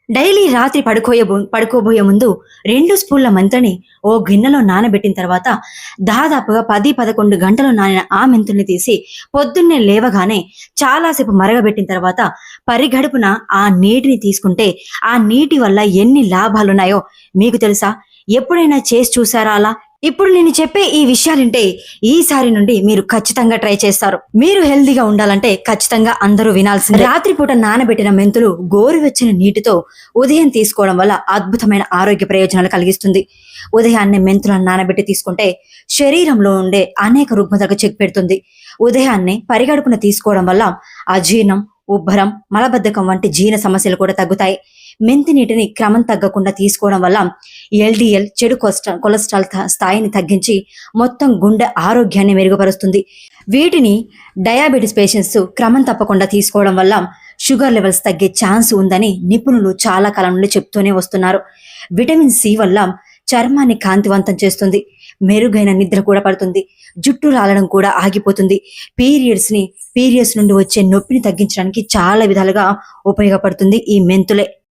Daily రాత్రి పడుకోబోయే ముందు 2 స్పూన్ల మెంతుల్ని ఓ గిన్నెలో నానబెట్టిన తర్వాత దాదాపుగా 10-11 గంటలు నానిన ఆ మెంతుల్ని తీసి పొద్దున్నే లేవగానే చాలాసేపు మరగబెట్టిన తర్వాత పరిగడుపున ఆ నీటిని తీసుకుంటే ఆ నీటి వల్ల ఎన్ని లాభాలున్నాయో మీకు తెలుసా? ఎప్పుడైనా చేసి చూసారా అలా? ఇప్పుడు నేను చెప్పే ఈ విషయాలుంటే ఈసారి నుండి మీరు ఖచ్చితంగా ట్రై చేస్తారు. మీరు హెల్దీగా ఉండాలంటే ఖచ్చితంగా అందరూ వినాల్సిందే. రాత్రిపూట నానబెట్టిన మెంతులు గోరువెచ్చని నీటితో ఉదయం తీసుకోవడం వల్ల అద్భుతమైన ఆరోగ్య ప్రయోజనాలు కలిగిస్తుంది. ఉదయాన్నే మెంతులను నానబెట్టి తీసుకుంటే శరీరంలో ఉండే అనేక రుగ్మతలకు చెక్ పెడుతుంది. ఉదయాన్నే పరిగడుపున తీసుకోవడం వల్ల అజీర్ణం, ఉబ్బరం, మలబద్ధకం వంటి జీర్ణ సమస్యలు కూడా తగ్గుతాయి. మెంతి నీటిని క్రమం తగ్గకుండా తీసుకోవడం వల్ల ఎల్డిఎల్ చెడు కొలెస్ట్రాల్ స్థాయిని తగ్గించి మొత్తం గుండె ఆరోగ్యాన్ని మెరుగుపరుస్తుంది. వీటిని డయాబెటిస్ పేషెంట్స్ క్రమం తప్పకుండా తీసుకోవడం వల్ల షుగర్ లెవెల్స్ తగ్గే ఛాన్స్ ఉందని నిపుణులు చాలా కాలం నుండి చెప్తూనే వస్తున్నారు. విటమిన్ సి వల్ల చర్మాన్ని కాంతివంతం చేస్తుంది. మెరుగైన నిద్ర కూడా పడుతుంది. జుట్టు రాలడం కూడా ఆగిపోతుంది. పీరియడ్స్ నుండి వచ్చే నొప్పిని తగ్గించడానికి చాలా విధాలుగా ఉపయోగపడుతుంది ఈ మెంతులే.